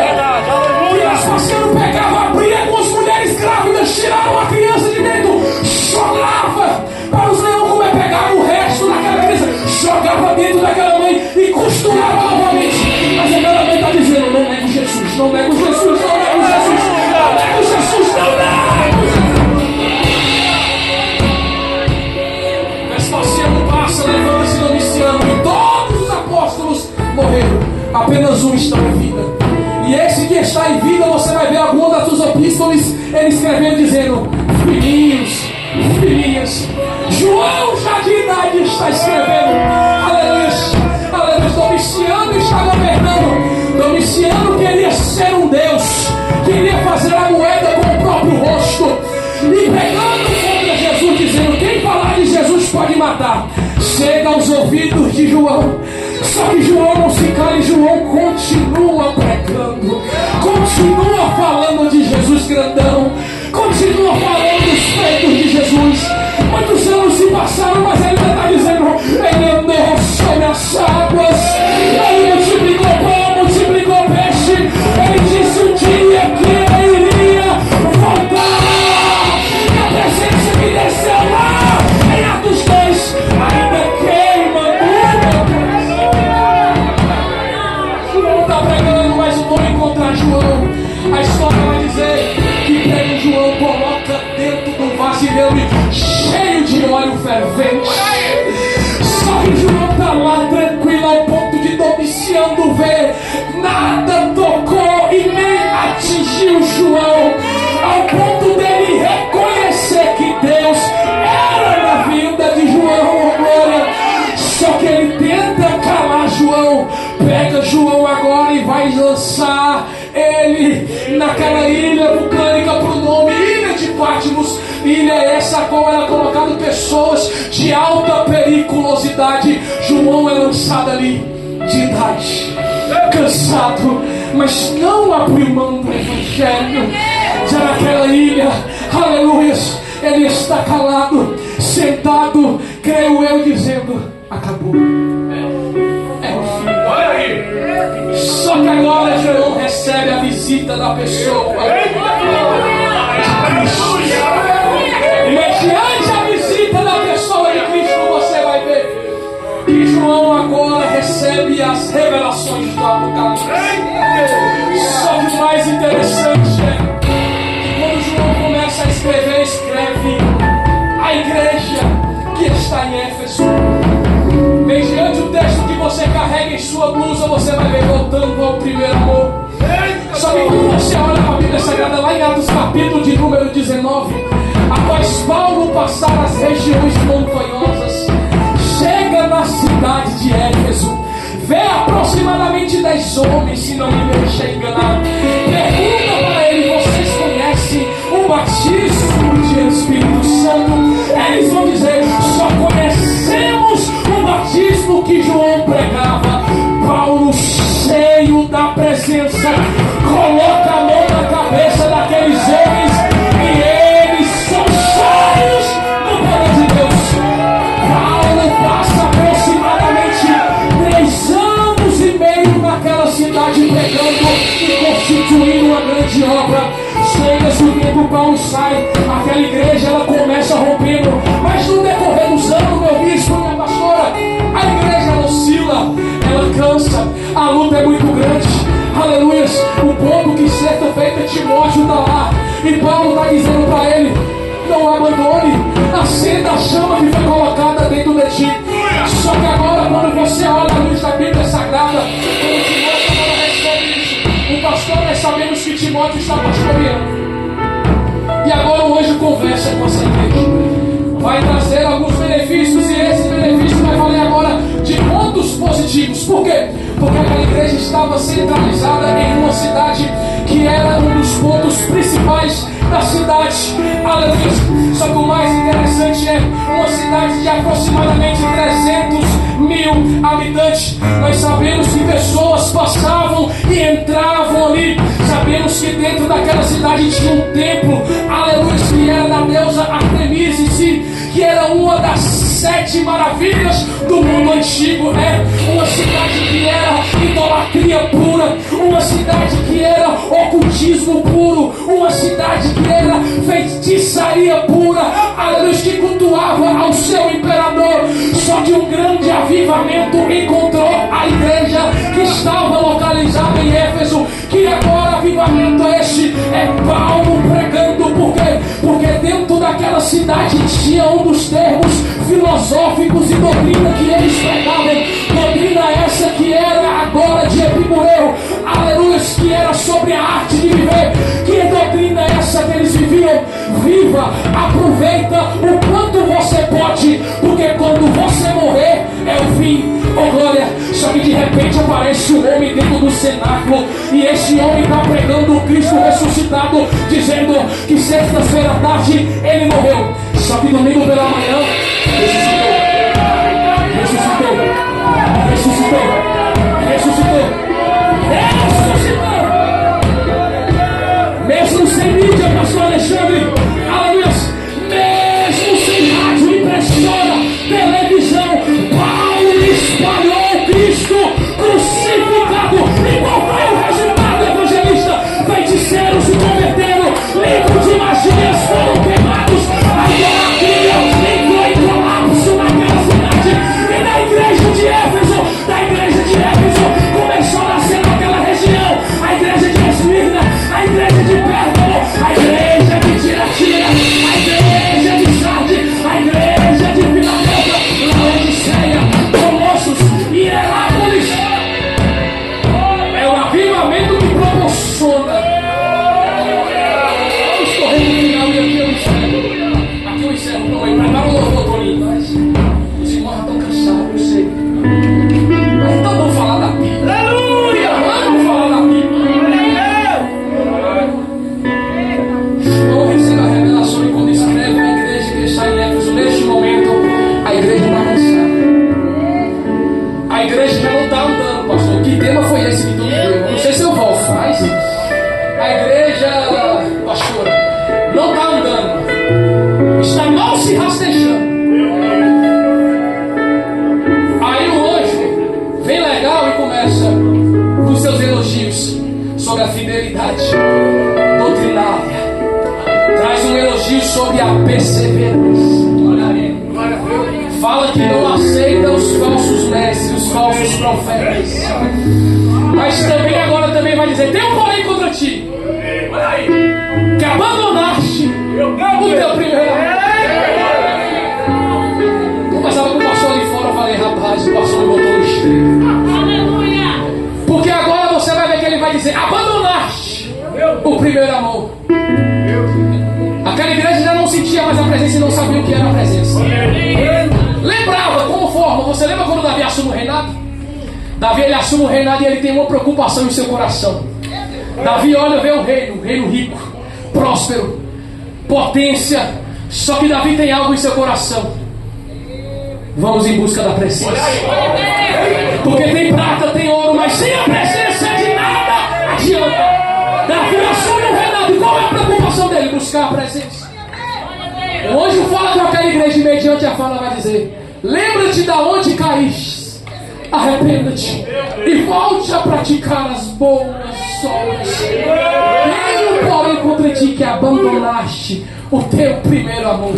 que Vespasiano pegava, abria com as mulheres grávidas, tirava a criança de dentro, jogava para os leões comer, pegava o resto daquela criança, jogava dentro daquela mãe e costurava novamente. Mas aquela mãe está dizendo: não nego Jesus, não nego Jesus, não nego Jesus, não nego Jesus, não nego. Vespasiano passa, levanta-se Domiciano e todos os apóstolos morreram, apenas um está em vida. E esse que está em vida, você vai ver alguns das suas epístolas ele escrevendo dizendo: filhinhos, filhinhas. João já de idade está escrevendo: aleluia, aleluia. Domiciano está governando. Domiciano queria ser um Deus, queria fazer a moeda com o próprio rosto e pegando contra Jesus, dizendo: quem falar de Jesus pode matar. Chega aos ouvidos de João. Só que João não se cala e João continua pregando, continua falando de Jesus grandão, continua falando dos feitos de Jesus. Muitos anos se passaram, mas ele ainda está dizendo: ele andou sobre as águas, ele multiplicou pão, multiplicou peixe. Ele disse um dia que ele iria voltar. E a presença que desceu lá em Atos 2 ainda queima João está pregando, mas não vou encontrar João. A história vai dizer que pega João, coloca dentro do vasilhame cheio de óleo fervente. Só que João está lá tranquilo, ao ponto de Domiciano ver, nada tocou e nem atingiu João, ao ponto dele reconhecer que Deus era na vinda de João, oh glória. Só que ele tenta calar João, pega João agora e vai lançar ele naquela ilha vulcânica por nome Ilha de Patmos. Ilha essa a qual era colocado pessoas de alta periculosidade. João é lançado ali de idade, cansado, mas não abriu mão do evangelho. Já naquela ilha, aleluia, ele está calado, sentado, creio eu, dizendo: acabou, é o fim. Só que agora João recebe a visita da pessoa. E mediante a visita da pessoa de Cristo, você vai ver que João agora recebe as revelações do Apocalipse. Só que o mais interessante é que quando João começa a escrever, escreve a igreja que está em Éfeso. Mediante o texto que você carrega em sua blusa, você vai ver voltando ao primeiro amor. Só que quando você olha para a Bíblia Sagrada, lá em Atos capítulo de número número 19. Após Paulo passar as regiões montanhosas, chega na cidade de Éfeso, vê aproximadamente 10 homens, se não me deixa enganar. Pergunta para ele: vocês conhecem o batismo de Espírito Santo? Eles vão dizer: só conhecemos o batismo que João pregava. Paulo, cheio da presença, coloca a mão na cabeça daqueles homens e eles são cheios do poder de Deus. Paulo passa aproximadamente 3 anos e meio naquela cidade pregando e constituindo uma grande obra. Chega-se o tempo, Paulo sai, aquela igreja ela começa rompendo, mas no decorrer dos anos, meu bispo, minha pastora, a igreja ela oscila, ela cansa, a luta é muito grande, aleluia. O ponto que certa feita Timóteo está lá, e Paulo está dizendo para ele: não abandone, acenda a chama que foi colocada dentro de ti. Só que agora, quando você olha a luz da Bíblia Sagrada, quando Timóteo agora recebe isso, o pastor, nós sabemos que Timóteo está pastoreando. E agora o anjo conversa com essa igreja, vai trazer alguns benefícios, e esse benefício vai valer agora de pontos positivos. Por quê? Porque aquela igreja estava centralizada em uma cidade que era um dos pontos principais da cidade. Aleluia. Só que o mais interessante é uma cidade de aproximadamente 300.000 habitantes. Nós sabemos que pessoas passavam e entravam ali. Sabemos que dentro daquela cidade tinha um templo, aleluia, que era da deusa Artemísia, que era uma das 7 maravilhas do mundo antigo. É uma cidade que era idolatria pura, uma cidade que era ocultismo puro, uma cidade que era feitiçaria pura, aleluia, que cultuava ao seu imperador. Só que um grande avivamento encontrou a igreja que estava localizada em Éfeso. Que agora avivamento este é Paulo pregando. Por quê? Porque dentro daquela cidade tinha um dos termos filosóficos e doutrina que eles pregavam. Doutrina essa que era agora de Epicureu, aleluia, que era sobre a arte de viver. Que doutrina essa que eles viviam? Viva, aproveita o quanto você pode, porque quando você morrer é o fim. Oh glória. Só que de repente aparece um homem dentro do cenáculo, e esse homem está pregando o Cristo ressuscitado, dizendo que sexta-feira à tarde ele morreu, só que domingo pela manhã ressuscitou. Mesmo sem mídia, pastor Alexandre, aleluia, mesmo sem rádio, impressora, televisão, Paulo espalhou Cristo crucificado. E qual foi o resultado, evangelista? Feiticeiros se converteram, livros de magias foram queimados, a idolatria entrou em colapso naquela cidade. E na igreja de Éfeso, começou a nascer naquela região a igreja de Esmirna, a igreja de Pérgamo, a igreja de Tiatira, a igreja de Sardes, a igreja de Filadélfia, Laodiceia, Colossos e Herápolis. É o avivamento que proporciona. Vamos correr no final e aqui eu encerro. Aqui eu encerro, não vai prepara o louvor, Toninho. Os irmãos estão cansados, eu sei. Mas então vamos falar da Bíblia. Aleluia! Vamos falar da Bíblia. João recebe a revelação, e quando escreve a igreja que está em Éfeso, neste momento, a igreja está cansada. A igreja já não está andando, pastor. Que tema foi esse que tu viu? Não sei se eu volto, mas a igreja, pastora, não está andando. Está mal se rastejando. Aí o anjo vem legal e começa com seus elogios sobre a fidelidade doutrinária. Traz um elogio sobre a perseverança. Fala que não aceita os falsos mestres, os falsos profetas. Mas também agora também vai dizer: tem um porém contra ti, que abandonaste o teu primeiro amor. Eu passava com o pastor ali fora, eu falei: rapaz, o pastor me botou no extremo. Porque agora você vai ver que ele vai dizer: abandonaste o primeiro amor. presença e não sabia o que era a presença. Lembrava como forma. Você lembra quando Davi assume o reinado? Davi, ele assume o reinado e ele tem uma preocupação em seu coração. Davi olha, vê o reino rico, próspero, potência. Só que Davi tem algo em seu coração. Vamos em busca da presença. Porque tem prata, tem ouro, mas sem a presença de nada adianta. Davi assume o reinado. E qual é a preocupação dele? Buscar a presença. O anjo fala com aquela igreja e mediante a fala vai dizer: lembra-te da onde caíste, arrependa-te e volte a praticar as boas obras. Tenho, porém, contra ti que abandonaste o teu primeiro amor.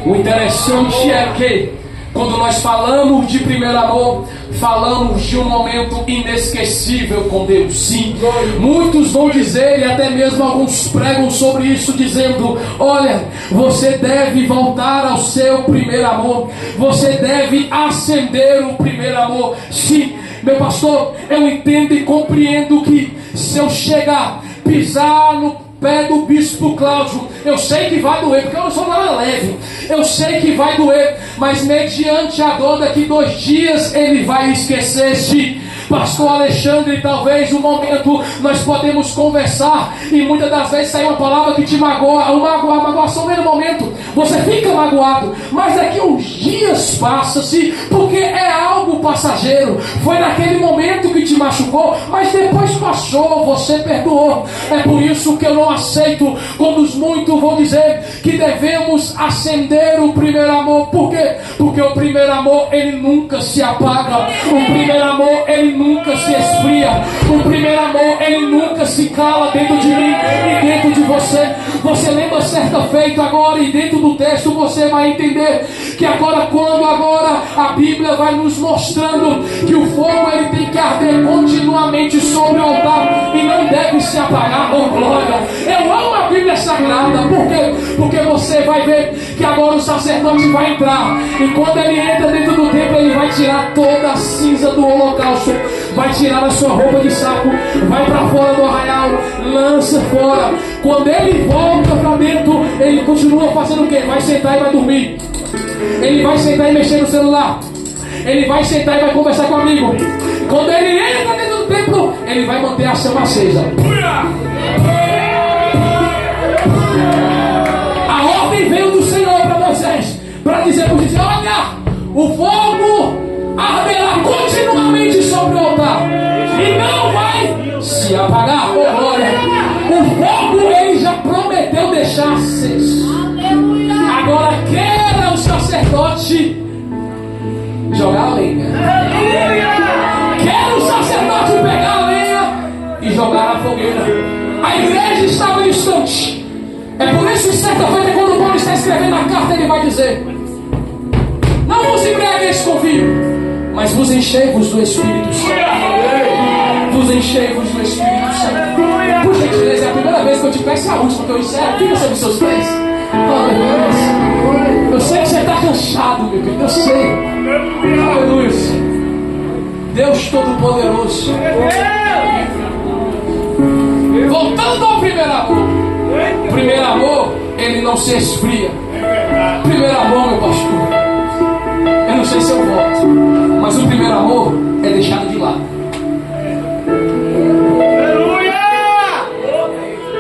O interessante é que quando nós falamos de primeiro amor, falamos de um momento inesquecível com Deus. Sim, muitos vão dizer, e até mesmo alguns pregam sobre isso, dizendo: olha, você deve voltar ao seu primeiro amor, você deve acender o primeiro amor. Sim, meu pastor, eu entendo e compreendo que se eu chegar, pisar no pé do bispo Cláudio, eu sei que vai doer, porque eu não sou nada leve, eu sei que vai doer, mas mediante a dor daqui 2 dias ele vai esquecer-se. Pastor Alexandre, talvez um momento nós podemos conversar e muitas das vezes sai uma palavra que te magoa, a magoação vem no momento, você fica magoado, mas daqui uns dias passa-se, porque é algo passageiro. Foi naquele momento que te machucou, mas depois passou, você perdoou. É por isso que eu não aceito quando os muitos vão dizer que devemos acender o primeiro amor. Por quê? Porque o primeiro amor, ele nunca se apaga. O primeiro amor, ele nunca se esfria. O primeiro amor, ele nunca se cala dentro de mim e dentro de você. Você lembra certa feita agora, e dentro do texto você vai entender que agora, quando agora a Bíblia vai nos mostrando que o fogo ele tem que arder continuamente sobre o altar e não deve se apagar. Oh glória! Eu amo a Bíblia Sagrada. Por quê? Porque você vai ver que agora o sacerdote vai entrar, e quando ele entra dentro do templo, ele vai tirar toda a cinza do holocausto, vai tirar a sua roupa de saco, vai para fora do arraial, lança fora. Quando ele volta para dentro, ele continua fazendo o quê? Vai sentar e vai dormir. Ele vai sentar e mexer no celular. Ele vai sentar e vai conversar com o amigo. Quando ele entra dentro do templo, ele vai manter a chama acesa. A ordem veio do Senhor para Moisés, para dizer: olha, o fogo arderá continuamente sobre o altar e não vai se apagar. Oh, glória! O fogo ele já prometeu deixar aceso. Agora queira o sacerdote jogar a lenha. Quer o sacerdote pegar a lenha e jogar na fogueira. A igreja estava distante. É por isso que certa feita, quando Paulo está escrevendo a carta, ele vai dizer: não vos embriagueis com vinho, mas vos enchei-vos do Espírito Santo. Vos enchei-vos do Espírito Santo. Por gentileza, é a primeira vez que eu te peço a última, porque eu encerro. Fica sobre os seus pés. Oh, eu sei que você está cansado, meu querido. Eu sei. Aleluia. Deus Todo-Poderoso. Voltando ao primeiro amor. O primeiro amor, ele não se esfria. Primeiro amor, meu pastor, eu não sei se eu volto, mas o primeiro amor é deixado de lado.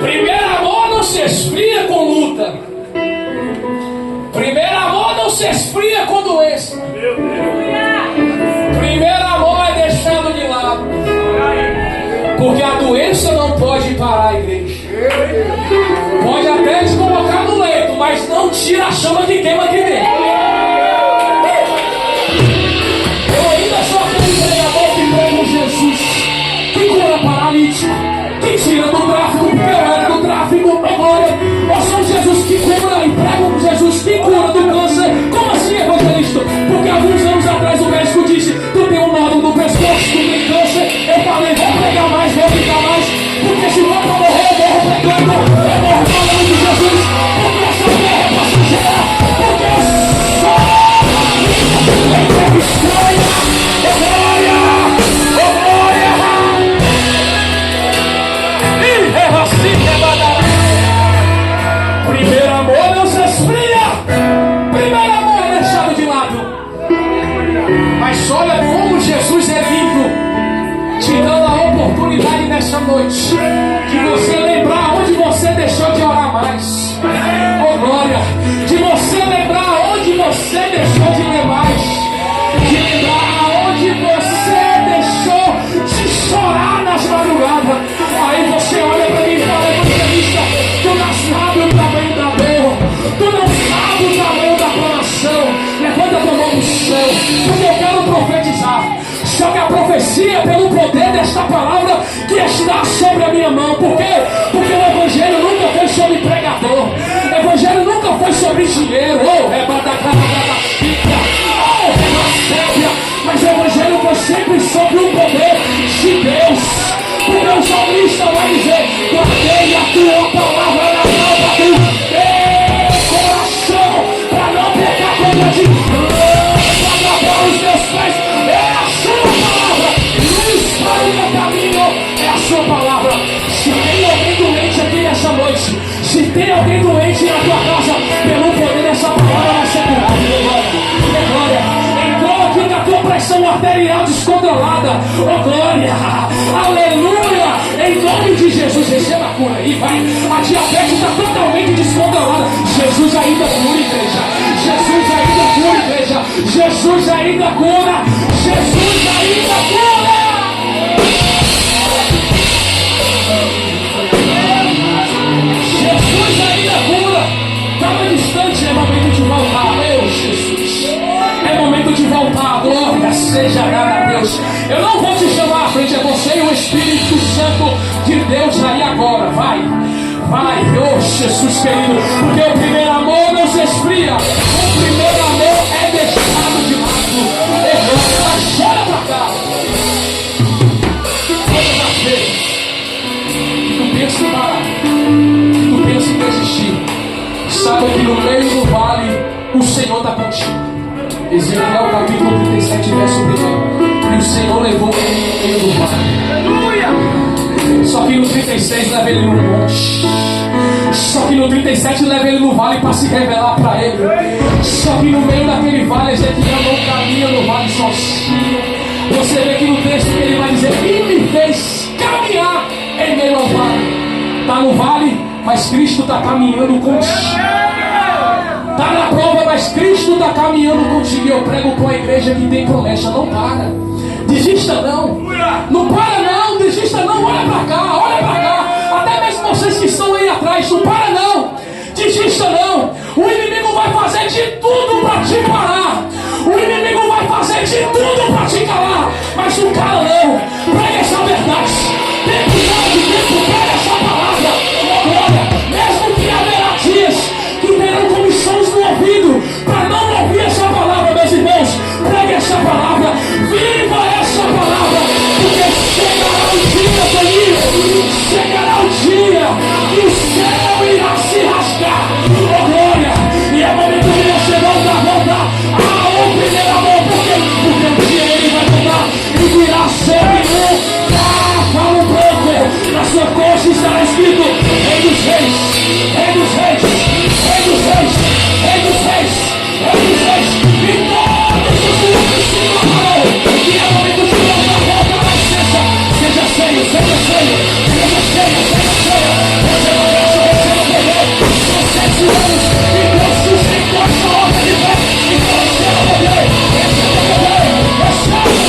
Primeiro amor não se esfria com luta. Primeiro amor não se esfria com doença. Primeiro amor é deixado de lado. Porque a doença não pode parar a igreja. Pode até te colocar no leito, mas não tira a chama que queima aqui dentro. Eu ainda sou aquele pregador que prega um Jesus que cura paralítico, que tira do tráfico, porque eu era do tráfico. Agora eu sou Jesus que cura e prego um Jesus que cura do câncer. Como assim, evangelista? Porque alguns anos atrás o médico disse: tu tem um nódulo no pescoço, tu tem câncer. Eu falei: vou pregar mais, vou ficar mais, porque se for para morrer, eu morro pregando, eu morro falando de Jesus, porque essa terra é passageira. noite de você lembrar onde você deixou de orar mais. Oh glória! De você lembrar onde você deixou de ler mais. De lembrar aonde você deixou de chorar nas madrugadas. Aí você olha para mim e fala: evangelista, tu não sabe o tamanho da dor, tu não sabe o tamanho da provação. Levanta a tua mão no céu, porque eu quero profetizar. Só que a profecia, pelo poder desta palavra que está sobre a minha mão. Por quê? Porque o evangelho nunca foi sobre pregador, o evangelho nunca foi sobre dinheiro, mas o evangelho foi sempre sobre o poder de Deus. O meu salmista vai dizer: guardei a tua palavra na alma do meu coração, para não pecar contra ti, para lavar os meus pés. É a sua palavra, luz para o meu caminho, é a sua palavra. Se tem alguém doente aqui nessa noite, se tem alguém doente na tua casa, pelo poder dessa palavra vai ser curado. É glória. Entrou aqui com a tua pressão arterial descontrolada. Oh glória, aleluia. Em nome de Jesus, receba a cura aí, vai. A diabetes está totalmente descontrolada. Jesus ainda cura, igreja. Jesus ainda cura, igreja. Jesus ainda cura. Jesus ainda cura. Jesus ainda cura. Estava distante, é momento de voltar. Meu Jesus, é momento de voltar. Glória seja dada a Deus. Eu não vou te chamar à frente, é você e o Espírito Santo de Deus aí agora. Vai, vai, oh Jesus querido, porque o primeiro amor não se esfria, o primeiro amor é deixado de lado. Mas olha pra cá. Todas as vezes que tu pensa em parar, que tu pensa em desistir, saiba que no meio do vale o Senhor está contigo. Ezequiel capítulo 37, verso 1. E o Senhor levou ele no meio do vale. Aleluia! Só que no 36 leva ele no monte. Só que no 37 leva ele no vale para se revelar para ele. Só que no meio daquele vale, Ezequiel não caminha no vale sozinho. Você vê que no texto ele vai dizer: e me fez caminhar em meio ao vale. Está no vale, mas Cristo está caminhando contigo. Está na prova, mas Cristo está caminhando contigo. E eu prego para uma igreja que tem promessa. Não para, desista não. Não para não, desista não. Olha para cá, olha para cá. Até mesmo vocês que estão aí atrás, não para não, desista não. O inimigo vai fazer de tudo para te parar. O inimigo vai fazer de tudo para te calar. Mas não cala não. Prega essa verdade. Tempo de tempo, prega essa palavra. Glória, mesmo que haverá dias que terão comissões no ouvido para não ouvir essa palavra, meus irmãos. Pregue essa palavra, viva essa palavra, porque chegará o dia, Senhor, chegará o dia que o céu irá se rasgar. Oh glória, e é momento de você voltar ao primeiro amor, porque um dia ele vai voltar e virá sobre cavalo branco. Na sua coxa estará escrito: Rei dos Reis, Rei dos Reis, Rei dos Reis, Rei dos Reis, Rei dos Reis, e todos os outros se louvarão. E é momento de volta, mas seja cheio, seja cheio, seja cheio, seja cheio. Receba graça, receba poder, são 7 anos, e Deus sustentou essa obra de fé, então receba poder, receba poder, receba poder.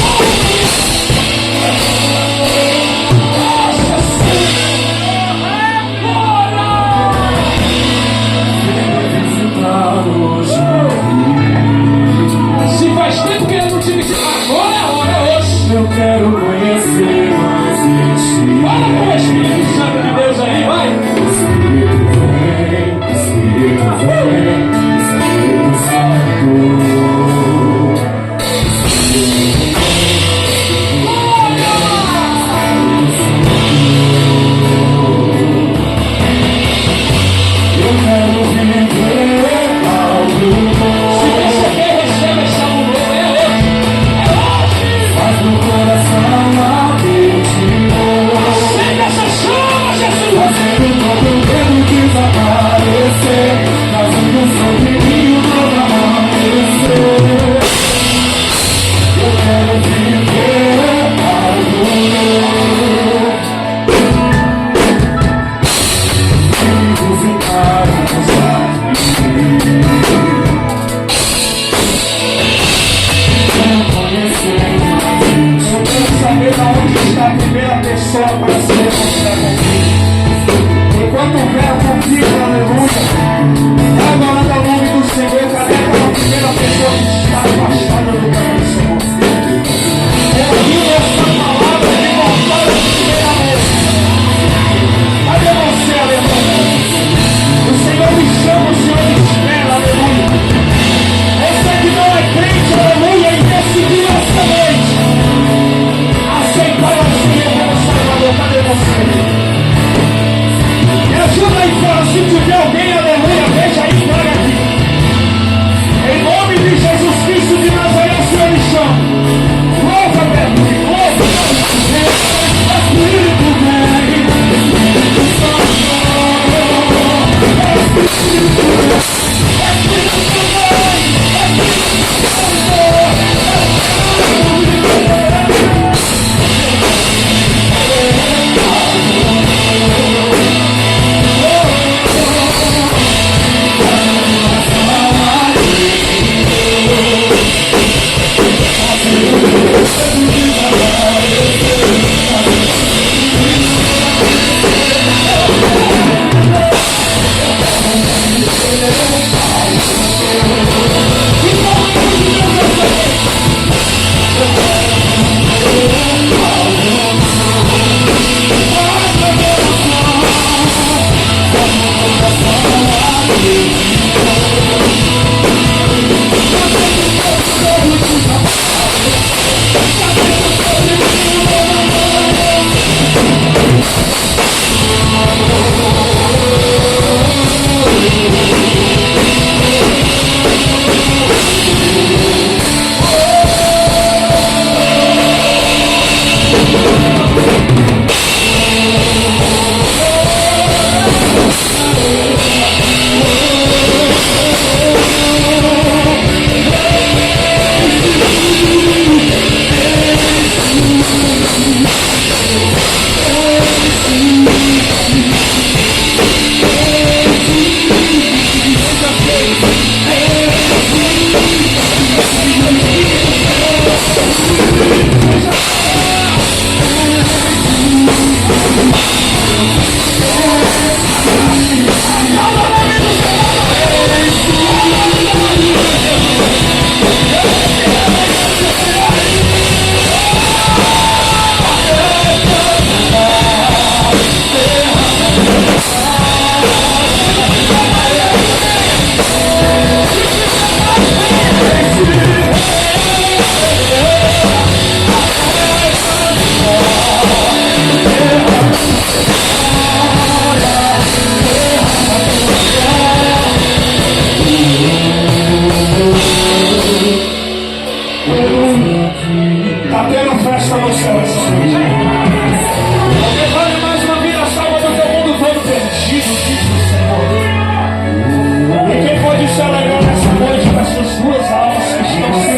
se alegrar nessa noite com essas duas almas que estão se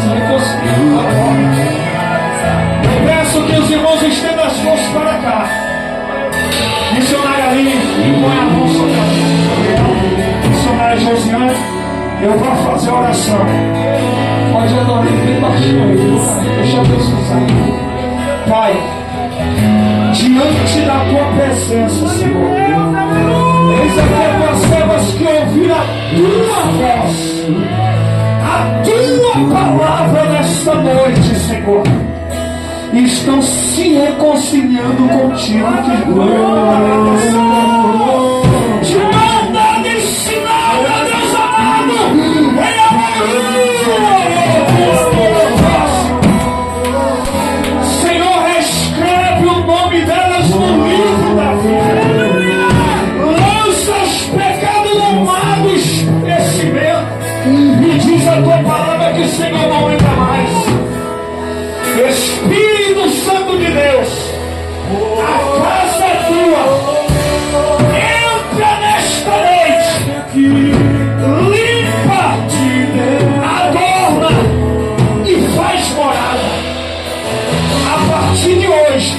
reconciliando agora. Eu peço que os irmãos estendam as mãos para cá. Missionária Ali, põe a mão sobre a missionária Josiane. Eu vou fazer a oração. Pode adorar bem baixinho aí, viu, Pai? Deixa Deus usar. Pai, diante da tua presença, Senhor, eis aqui as tuas servas que ouviram a tua voz, a tua palavra nesta noite, Senhor, e estão se reconciliando contigo. Que glória, Senhor! De nada ensinada, Deus amado, em amor. Senhor, escreve o nome delas no livro da vida. Lança os pecados no mar do esquecimento. E diz a tua palavra que o Senhor não entra mais. Espírito Santo de Deus, a casa é tua. Entra nesta noite, limpa, adorna e faz morada. A partir de hoje,